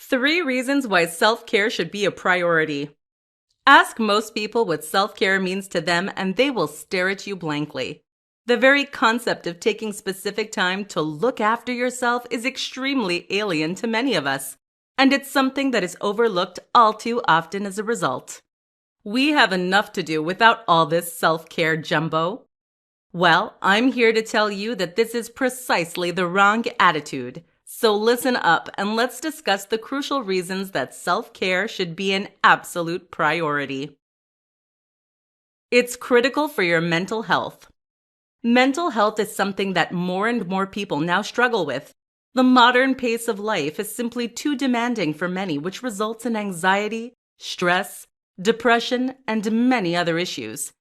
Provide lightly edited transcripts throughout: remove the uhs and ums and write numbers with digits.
3 reasons why self-care should be a priority. Ask most people what self-care means to them and they will stare at you blankly. The very concept of taking specific time to look after yourself is extremely alien to many of us, and it's something that is overlooked all too often as a result. We have enough to do without all this self-care jumbo. Well, I'm here to tell you that this is precisely the wrong attitude. So listen up and let's discuss the crucial reasons that self-care should be an absolute priority. It's critical for your mental health. Mental health is something that more and more people now struggle with. The modern pace of life is simply too demanding for many, which results in anxiety, stress, depression, and many other issues.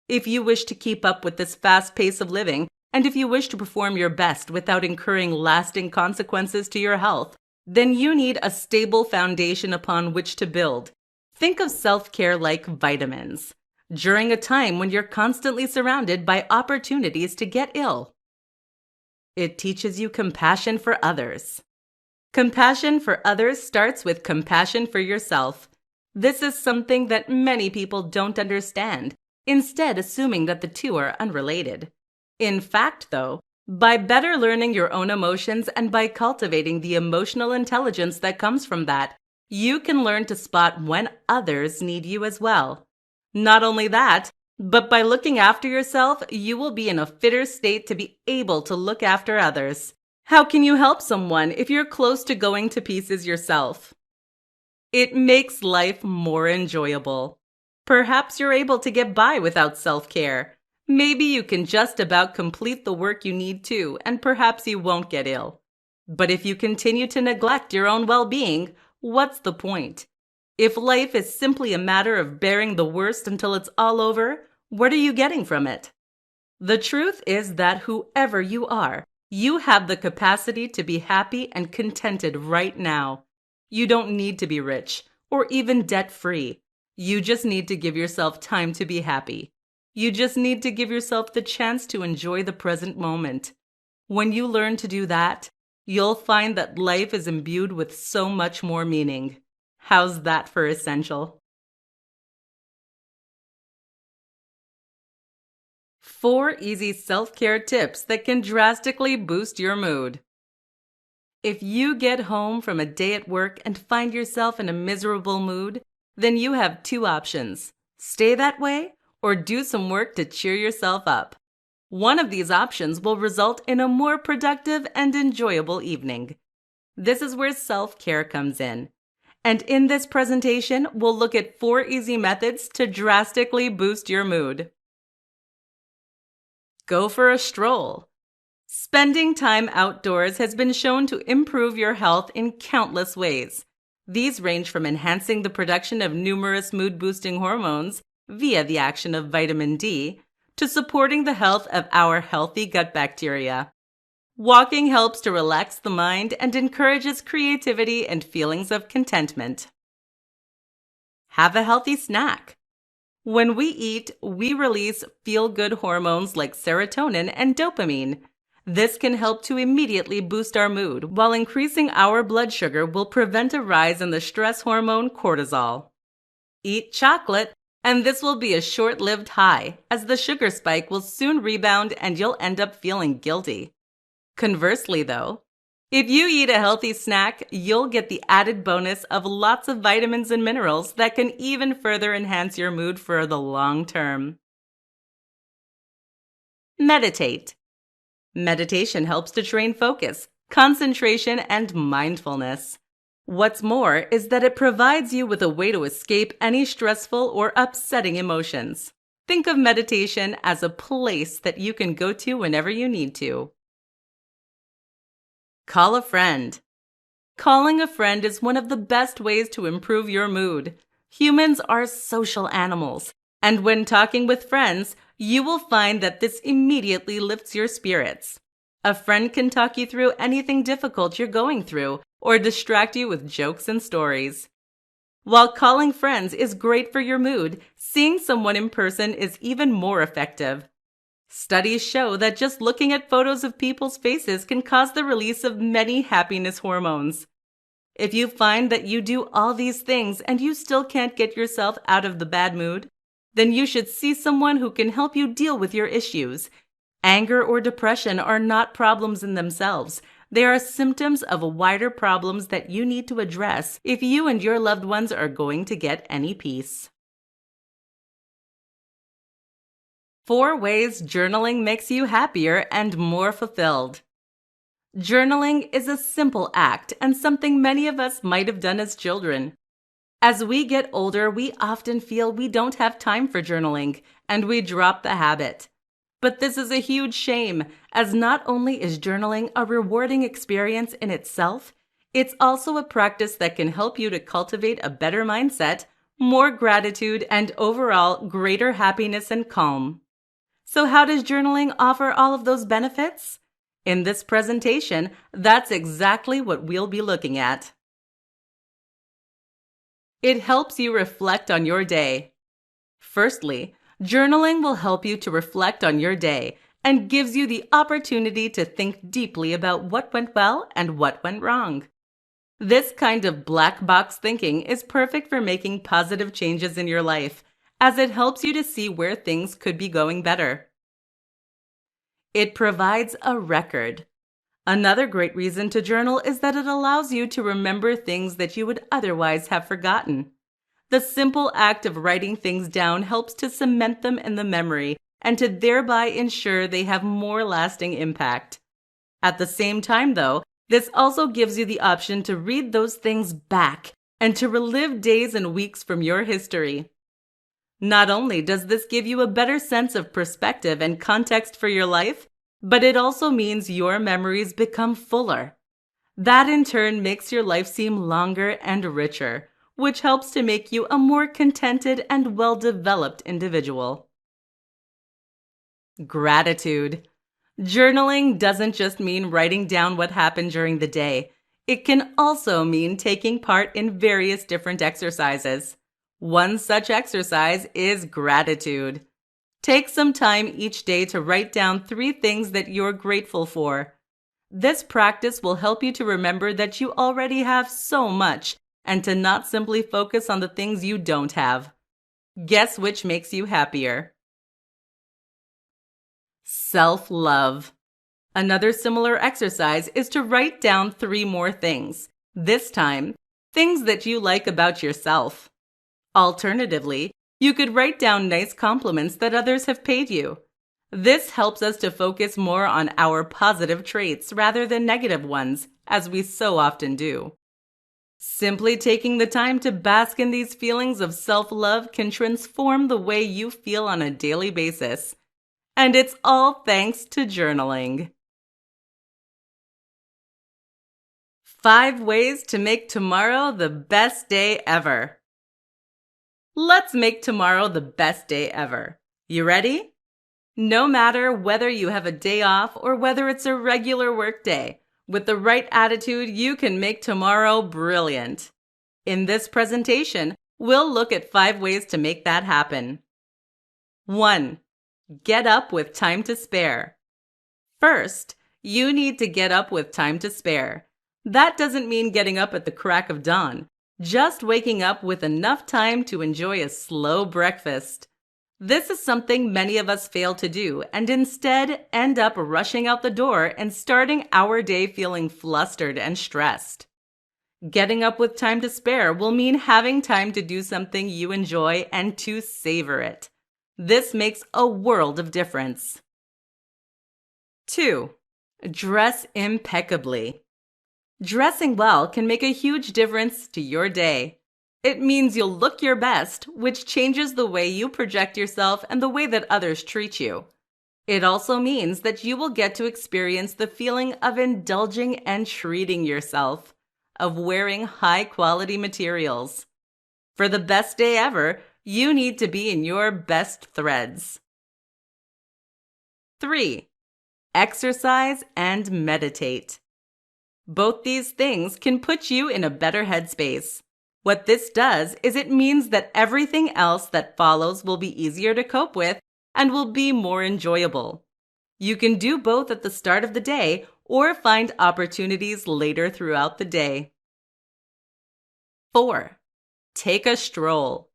If you wish to keep up with this fast pace of living, and if you wish to perform your best without incurring lasting consequences to your health, then you need a stable foundation upon which to build. Think of self-care like vitamins, during a time when you're constantly surrounded by opportunities to get ill. It teaches you compassion for others. Compassion for others starts with compassion for yourself. This is something that many people don't understand, instead assuming that the two are unrelated. In fact, though, by better learning your own emotions and by cultivating the emotional intelligence that comes from that, you can learn to spot when others need you as well. Not only that, but by looking after yourself, you will be in a fitter state to be able to look after others. How can you help someone if you're close to going to pieces yourself? It makes life more enjoyable. Perhaps you're able to get by without self-care. Maybe you can just about complete the work you need to, and perhaps you won't get ill. But if you continue to neglect your own well-being, what's the point? If life is simply a matter of bearing the worst until it's all over, what are you getting from it? The truth is that whoever you are, you have the capacity to be happy and contented right now. You don't need to be rich or even debt-free. You just need to give yourself time to be happy. You just need to give yourself the chance to enjoy the present moment. When you learn to do that, you'll find that life is imbued with so much more meaning. How's that for essential? 4 easy self-care tips that can drastically boost your mood. If you get home from a day at work and find yourself in a miserable mood, then you have 2 options. Stay that way or do some work to cheer yourself up. One of these options will result in a more productive and enjoyable evening. This is where self-care comes in. And in this presentation, we'll look at 4 easy methods to drastically boost your mood. Go for a stroll. Spending time outdoors has been shown to improve your health in countless ways. These range from enhancing the production of numerous mood-boosting hormones via the action of vitamin D, to supporting the health of our healthy gut bacteria. Walking helps to relax the mind and encourages creativity and feelings of contentment. Have a healthy snack. When we eat, we release feel-good hormones like serotonin and dopamine. This can help to immediately boost our mood, while increasing our blood sugar will prevent a rise in the stress hormone cortisol. Eat chocolate, and this will be a short-lived high, as the sugar spike will soon rebound and you'll end up feeling guilty. Conversely, though, if you eat a healthy snack, you'll get the added bonus of lots of vitamins and minerals that can even further enhance your mood for the long term. Meditate. Meditation helps to train focus, concentration, and mindfulness. What's more is that it provides you with a way to escape any stressful or upsetting emotions. Think of meditation as a place that you can go to whenever you need to. Call a friend. Calling a friend is one of the best ways to improve your mood. Humans are social animals, and when talking with friends, you will find that this immediately lifts your spirits. A friend can talk you through anything difficult you're going through, or distract you with jokes and stories. While calling friends is great for your mood, seeing someone in person is even more effective. Studies show that just looking at photos of people's faces can cause the release of many happiness hormones. If you find that you do all these things and you still can't get yourself out of the bad mood, then you should see someone who can help you deal with your issues. Anger or depression are not problems in themselves. They are symptoms of wider problems that you need to address if you and your loved ones are going to get any peace. 4 ways journaling makes you happier and more fulfilled. Journaling is a simple act and something many of us might have done as children. As we get older, we often feel we don't have time for journaling, and we drop the habit. But this is a huge shame, as not only is journaling a rewarding experience in itself, it's also a practice that can help you to cultivate a better mindset, more gratitude, and overall greater happiness and calm. So how does journaling offer all of those benefits? In this presentation, that's exactly what we'll be looking at. It helps you reflect on your day. Firstly, journaling will help you to reflect on your day and gives you the opportunity to think deeply about what went well and what went wrong. This kind of black box thinking is perfect for making positive changes in your life, as it helps you to see where things could be going better. It provides a record. Another great reason to journal is that it allows you to remember things that you would otherwise have forgotten. The simple act of writing things down helps to cement them in the memory and to thereby ensure they have more lasting impact. At the same time, though, this also gives you the option to read those things back and to relive days and weeks from your history. Not only does this give you a better sense of perspective and context for your life, but it also means your memories become fuller. That in turn makes your life seem longer and richer, which helps to make you a more contented and well-developed individual. Gratitude. Journaling doesn't just mean writing down what happened during the day. It can also mean taking part in various different exercises. One such exercise is gratitude. Take some time each day to write down 3 things that you're grateful for. This practice will help you to remember that you already have so much and to not simply focus on the things you don't have. Guess which makes you happier? Self-love. Another similar exercise is to write down 3 more things. This time, things that you like about yourself. Alternatively, you could write down nice compliments that others have paid you. This helps us to focus more on our positive traits rather than negative ones, as we so often do. Simply taking the time to bask in these feelings of self-love can transform the way you feel on a daily basis. And it's all thanks to journaling. 5 ways to make tomorrow the best day ever. Let's make tomorrow the best day ever. You ready? No matter whether you have a day off or whether it's a regular work day, with the right attitude, you can make tomorrow brilliant. In this presentation, we'll look at 5 ways to make that happen. 1. Get up with time to spare. First, you need to get up with time to spare. That doesn't mean getting up at the crack of dawn. Just waking up with enough time to enjoy a slow breakfast. This is something many of us fail to do and instead end up rushing out the door and starting our day feeling flustered and stressed. Getting up with time to spare will mean having time to do something you enjoy and to savor it. This makes a world of difference. 2. Dress impeccably. Dressing well can make a huge difference to your day. It means you'll look your best, which changes the way you project yourself and the way that others treat you. It also means that you will get to experience the feeling of indulging and treating yourself, of wearing high-quality materials. For the best day ever, you need to be in your best threads. 3. Exercise and meditate. Both these things can put you in a better headspace. What this does is it means that everything else that follows will be easier to cope with and will be more enjoyable. You can do both at the start of the day or find opportunities later throughout the day. 4. Take a stroll.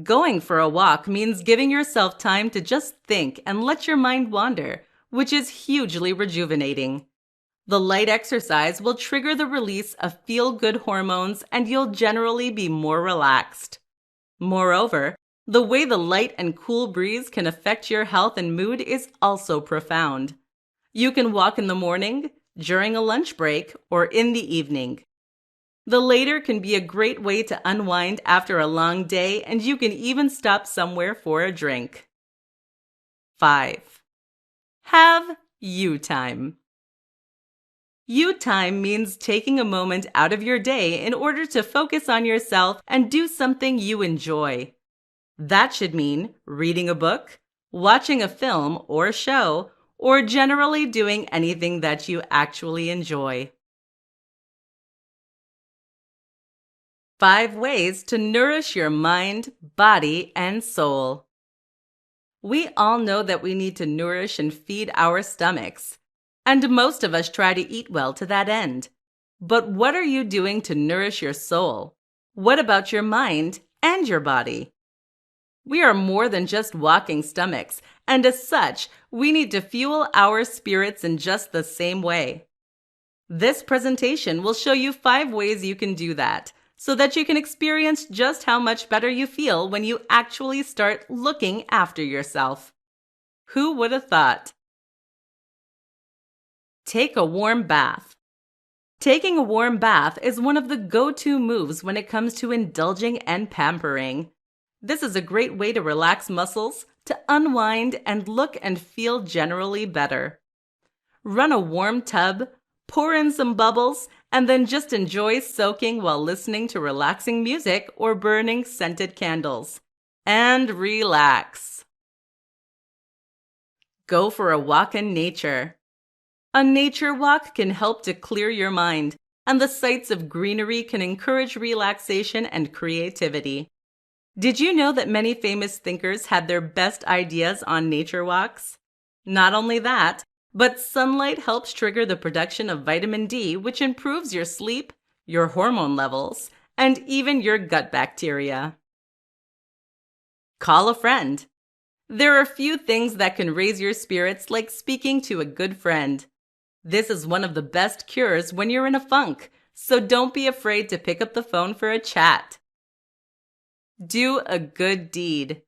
Going for a walk means giving yourself time to just think and let your mind wander, which is hugely rejuvenating. The light exercise will trigger the release of feel-good hormones and you'll generally be more relaxed. Moreover, the way the light and cool breeze can affect your health and mood is also profound. You can walk in the morning, during a lunch break, or in the evening. The later can be a great way to unwind after a long day, and you can even stop somewhere for a drink. 5. Have you time. You time means taking a moment out of your day in order to focus on yourself and do something you enjoy. That should mean reading a book, watching a film or show, or generally doing anything that you actually enjoy. 5 ways to nourish your mind, body, and soul. We all know that we need to nourish and feed our stomachs, and most of us try to eat well to that end. But what are you doing to nourish your soul? What about your mind and your body? We are more than just walking stomachs, and as such, we need to fuel our spirits in just the same way. This presentation will show you 5 ways you can do that, so that you can experience just how much better you feel when you actually start looking after yourself. Who would have thought? Take a warm bath. Taking a warm bath is one of the go-to moves when it comes to indulging and pampering. This is a great way to relax muscles, to unwind, and look and feel generally better. Run a warm tub, pour in some bubbles, and then just enjoy soaking while listening to relaxing music or burning scented candles. And relax. Go for a walk in nature. A nature walk can help to clear your mind, and the sights of greenery can encourage relaxation and creativity. Did you know that many famous thinkers had their best ideas on nature walks? Not only that, but sunlight helps trigger the production of vitamin D, which improves your sleep, your hormone levels, and even your gut bacteria. Call a friend. There are few things that can raise your spirits like speaking to a good friend. This is one of the best cures when you're in a funk, so don't be afraid to pick up the phone for a chat. Do a good deed.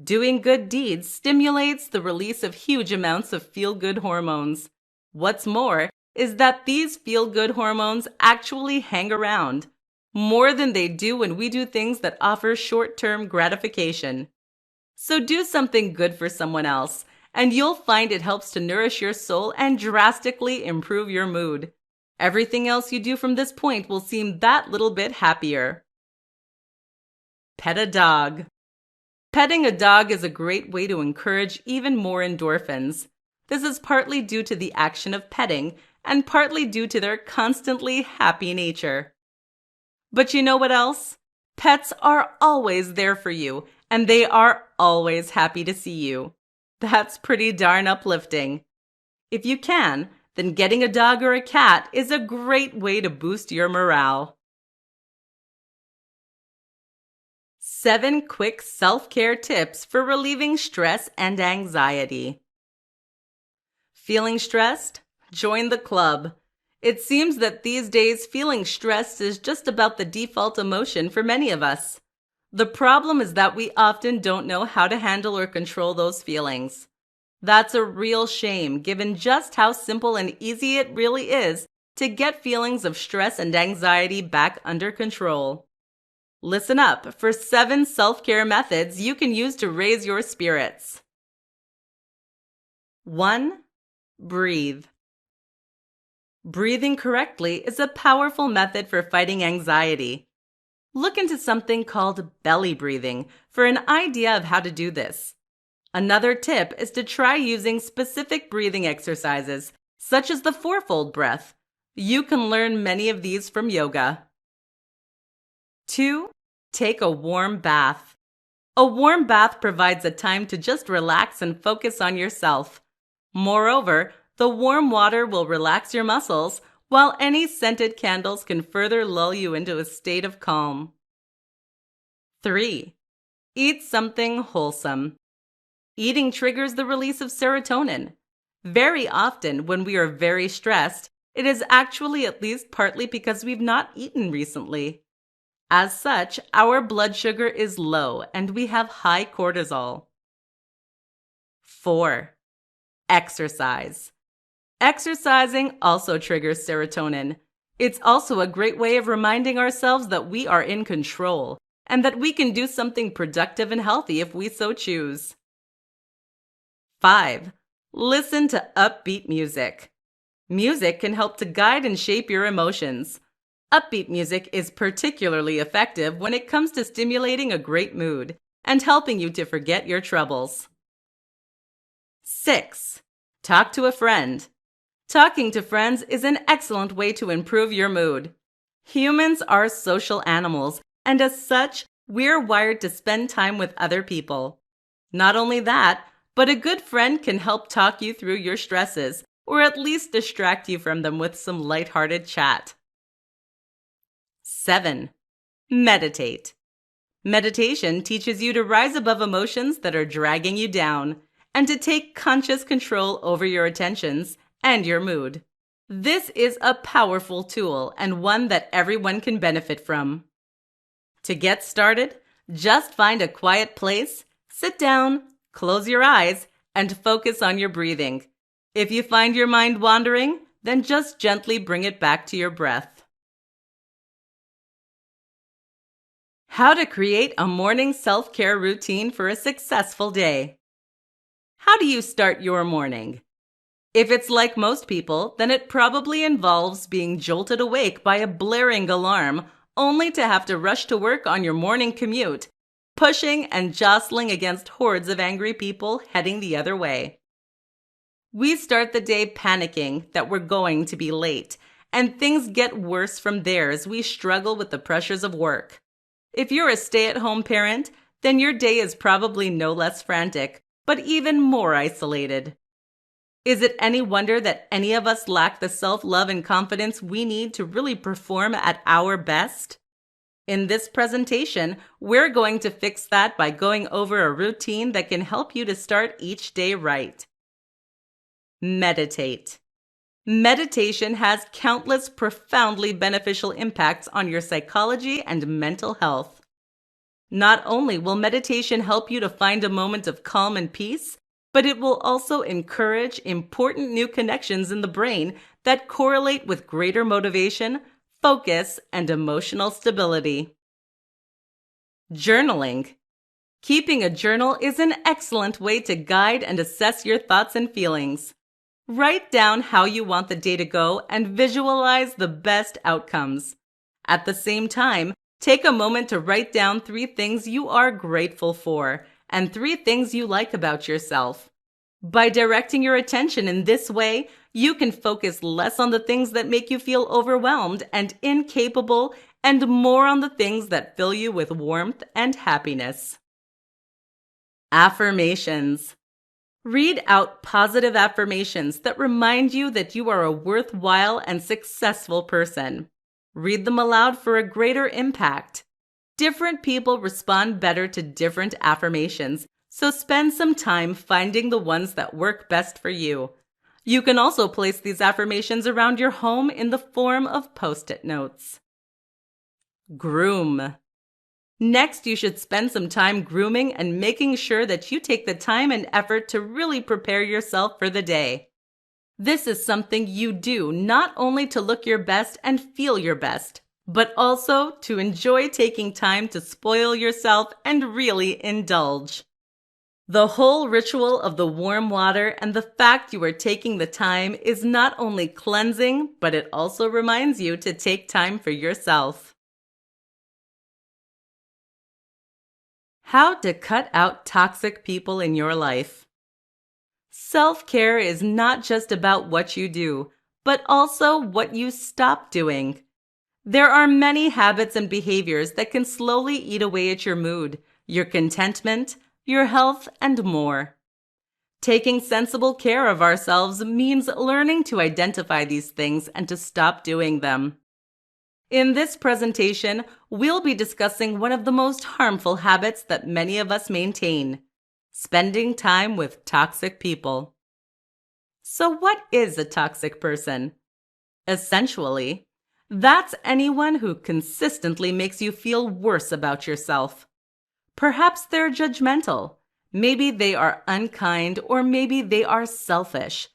Doing good deeds stimulates the release of huge amounts of feel-good hormones. What's more is that these feel-good hormones actually hang around, more than they do when we do things that offer short-term gratification. So do something good for someone else, and you'll find it helps to nourish your soul and drastically improve your mood. Everything else you do from this point will seem that little bit happier. Pet a dog. Petting a dog is a great way to encourage even more endorphins. This is partly due to the action of petting and partly due to their constantly happy nature. But you know what else? Pets are always there for you, and they are always happy to see you. That's pretty darn uplifting. If you can, then getting a dog or a cat is a great way to boost your morale. 7 quick self-care tips for relieving stress and anxiety. Feeling stressed? Join the club. It seems that these days feeling stressed is just about the default emotion for many of us. The problem is that we often don't know how to handle or control those feelings. That's a real shame, given just how simple and easy it really is to get feelings of stress and anxiety back under control. Listen up for 7 self-care methods you can use to raise your spirits. 1. Breathe. Breathing correctly is a powerful method for fighting anxiety. Look into something called belly breathing for an idea of how to do this. Another tip is to try using specific breathing exercises, such as the fourfold breath. You can learn many of these from yoga. 2. Take a warm bath. A warm bath provides a time to just relax and focus on yourself. Moreover, the warm water will relax your muscles, while any scented candles can further lull you into a state of calm. 3. Eat something wholesome. Eating triggers the release of serotonin. Very often, when we are very stressed, it is actually at least partly because we've not eaten recently. As such, our blood sugar is low and we have high cortisol. 4. Exercise. Exercising also triggers serotonin. It's also a great way of reminding ourselves that we are in control and that we can do something productive and healthy if we so choose. 5. Listen to upbeat music. Music can help to guide and shape your emotions. Upbeat music is particularly effective when it comes to stimulating a great mood and helping you to forget your troubles. 6. Talk to a friend. Talking to friends is an excellent way to improve your mood. Humans are social animals, and as such, we're wired to spend time with other people. Not only that, but a good friend can help talk you through your stresses, or at least distract you from them with some lighthearted chat. 7. Meditate. Meditation teaches you to rise above emotions that are dragging you down, and to take conscious control over your attentions and your mood. This is a powerful tool and one that everyone can benefit from. To get started, just find a quiet place, sit down, close your eyes, and focus on your breathing. If you find your mind wandering, then just gently bring it back to your breath. How to create a morning self-care routine for a successful day. How do you start your morning? If it's like most people, then it probably involves being jolted awake by a blaring alarm, only to have to rush to work on your morning commute, pushing and jostling against hordes of angry people heading the other way. We start the day panicking that we're going to be late, and things get worse from there as we struggle with the pressures of work. If you're a stay-at-home parent, then your day is probably no less frantic, but even more isolated. Is it any wonder that any of us lack the self-love and confidence we need to really perform at our best? In this presentation, we're going to fix that by going over a routine that can help you to start each day right. Meditate. Meditation has countless profoundly beneficial impacts on your psychology and mental health. Not only will meditation help you to find a moment of calm and peace, but it will also encourage important new connections in the brain that correlate with greater motivation, focus, and emotional stability. Journaling. Keeping a journal is an excellent way to guide and assess your thoughts and feelings. Write down how you want the day to go and visualize the best outcomes. At the same time, take a moment to write down 3 things you are grateful for and 3 things you like about yourself. By directing your attention in this way, you can focus less on the things that make you feel overwhelmed and incapable, and more on the things that fill you with warmth and happiness. Affirmations. Read out positive affirmations that remind you that you are a worthwhile and successful person. Read them aloud for a greater impact. Different people respond better to different affirmations, so spend some time finding the ones that work best for you. You can also place these affirmations around your home in the form of Post-it notes. Groom. Next, you should spend some time grooming and making sure that you take the time and effort to really prepare yourself for the day. This is something you do not only to look your best and feel your best, but also to enjoy taking time to spoil yourself and really indulge. The whole ritual of the warm water and the fact you are taking the time is not only cleansing, but it also reminds you to take time for yourself. How to cut out toxic people in your life. Self-care is not just about what you do, but also what you stop doing. There are many habits and behaviors that can slowly eat away at your mood, your contentment, your health, and more. Taking sensible care of ourselves means learning to identify these things and to stop doing them. In this presentation, we'll be discussing one of the most harmful habits that many of us maintain: spending time with toxic people. So, what is a toxic person? Essentially, that's anyone who consistently makes you feel worse about yourself. Perhaps they're judgmental. Maybe they are unkind, or maybe they are selfish.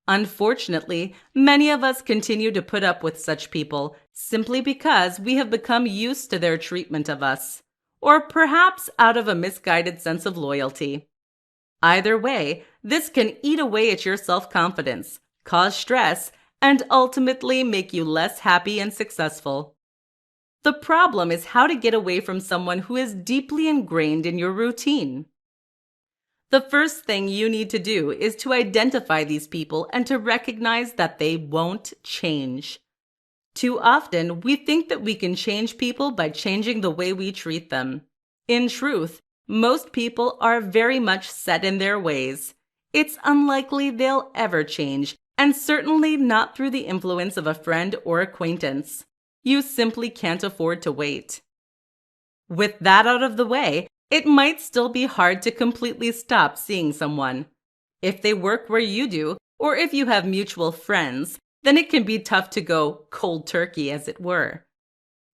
Unfortunately, many of us continue to put up with such people simply because we have become used to their treatment of us, or perhaps out of a misguided sense of loyalty. Either way, this can eat away at your self-confidence, cause stress, and ultimately make you less happy and successful. The problem is how to get away from someone who is deeply ingrained in your routine. The first thing you need to do is to identify these people and to recognize that they won't change. Too often, we think that we can change people by changing the way we treat them. In truth, most people are very much set in their ways. It's unlikely they'll ever change, and certainly not through the influence of a friend or acquaintance. You simply can't afford to wait. With that out of the way, it might still be hard to completely stop seeing someone. If they work where you do, or if you have mutual friends, then it can be tough to go cold turkey, as it were.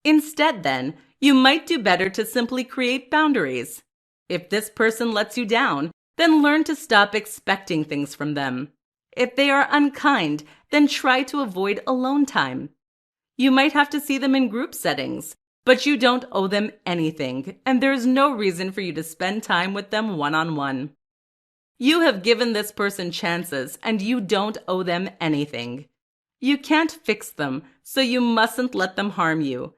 Instead, then, you might do better to simply create boundaries. If this person lets you down, then learn to stop expecting things from them. If they are unkind, then try to avoid alone time. You might have to see them in group settings, but you don't owe them anything, and there's no reason for you to spend time with them one-on-one. You have given this person chances, and you don't owe them anything. You can't fix them, so you mustn't let them harm you.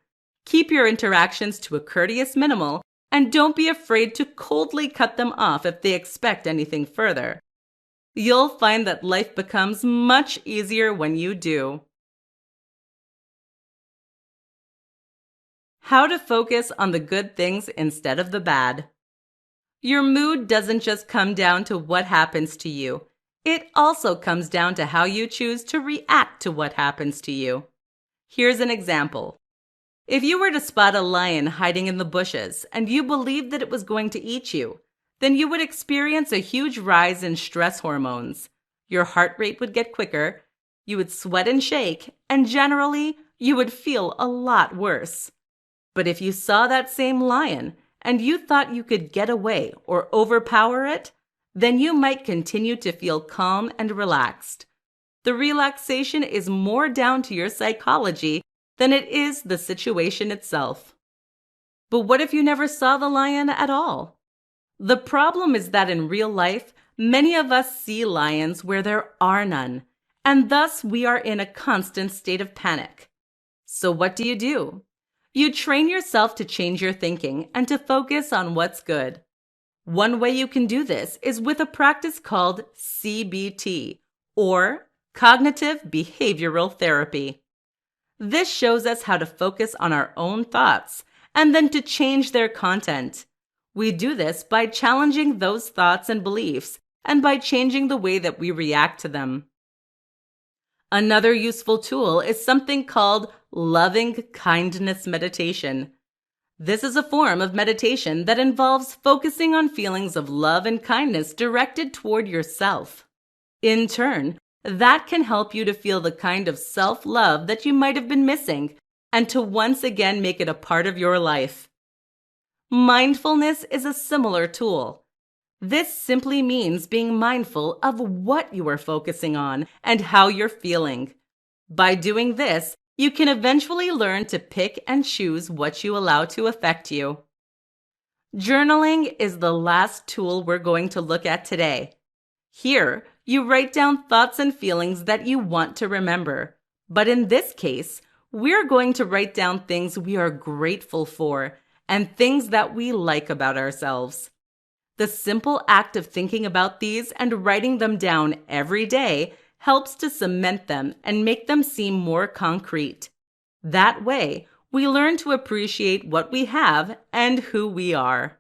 Keep your interactions to a courteous minimal, and don't be afraid to coldly cut them off if they expect anything further. You'll find that life becomes much easier when you do. How to focus on the good things instead of the bad. Your mood doesn't just come down to what happens to you. It also comes down to how you choose to react to what happens to you. Here's an example. If you were to spot a lion hiding in the bushes and you believed that it was going to eat you, then you would experience a huge rise in stress hormones. Your heart rate would get quicker, you would sweat and shake, and generally, you would feel a lot worse. But if you saw that same lion and you thought you could get away or overpower it, then you might continue to feel calm and relaxed. The relaxation is more down to your psychology than it is the situation itself. But what if you never saw the lion at all? The problem is that in real life, many of us see lions where there are none, and thus we are in a constant state of panic. So what do? You train yourself to change your thinking and to focus on what's good. One way you can do this is with a practice called CBT, or Cognitive Behavioral Therapy. This shows us how to focus on our own thoughts and then to change their content. We do this by challenging those thoughts and beliefs and by changing the way that we react to them. Another useful tool is something called loving kindness meditation. This is a form of meditation that involves focusing on feelings of love and kindness directed toward yourself. In turn, that can help you to feel the kind of self-love that you might have been missing and to once again make it a part of your life. Mindfulness is a similar tool. This simply means being mindful of what you are focusing on and how you're feeling. By doing this, you can eventually learn to pick and choose what you allow to affect you. Journaling is the last tool we're going to look at today. Here, you write down thoughts and feelings that you want to remember. But in this case, we're going to write down things we are grateful for and things that we like about ourselves. The simple act of thinking about these and writing them down every day helps to cement them and make them seem more concrete. That way, we learn to appreciate what we have and who we are.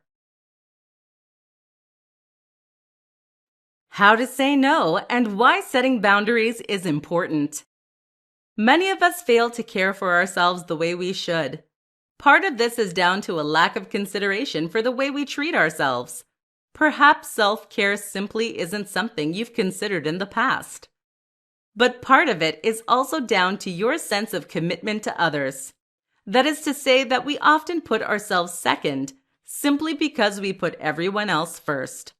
How to say no and why setting boundaries is important. Many of us fail to care for ourselves the way we should. Part of this is down to a lack of consideration for the way we treat ourselves. Perhaps self-care simply isn't something you've considered in the past. But part of it is also down to your sense of commitment to others. That is to say that we often put ourselves second simply because we put everyone else first.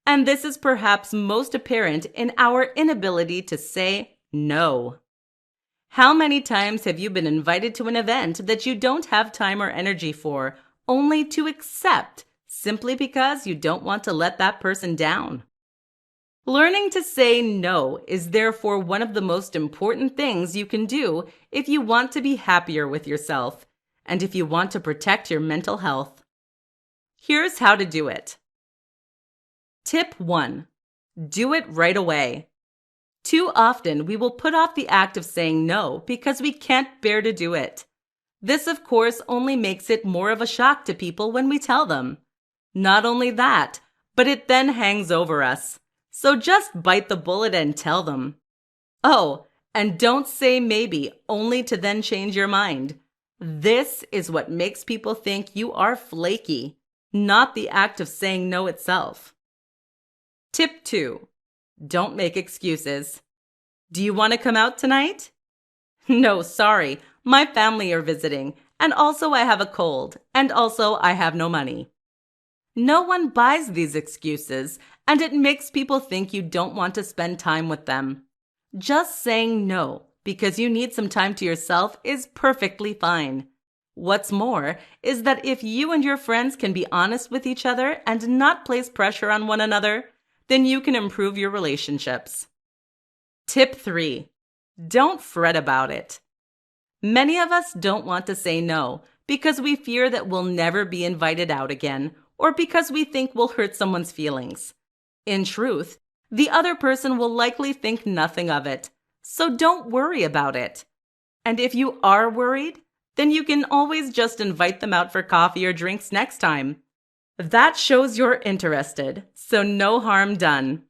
And this is perhaps most apparent in our inability to say no. How many times have you been invited to an event that you don't have time or energy for, only to accept simply because you don't want to let that person down? Learning to say no is therefore one of the most important things you can do if you want to be happier with yourself and if you want to protect your mental health. Here's how to do it. Tip 1. Do it right away. Too often, we will put off the act of saying no because we can't bear to do it. This, of course, only makes it more of a shock to people when we tell them. Not only that, but it then hangs over us. So just bite the bullet and tell them. Oh, and don't say maybe only to then change your mind. This is what makes people think you are flaky, not the act of saying no itself. Tip 2. Don't make excuses. Do you want to come out tonight? No, sorry. My family are visiting, and also I have a cold, and also I have no money. No one buys these excuses, and it makes people think you don't want to spend time with them. Just saying no because you need some time to yourself is perfectly fine. What's more is that if you and your friends can be honest with each other and not place pressure on one another, then you can improve your relationships. Tip 3. Don't fret about it. Many of us don't want to say no because we fear that we'll never be invited out again, or because we think we'll hurt someone's feelings. In truth, the other person will likely think nothing of it, so don't worry about it. And if you are worried, then you can always just invite them out for coffee or drinks next time. That shows you're interested, so no harm done.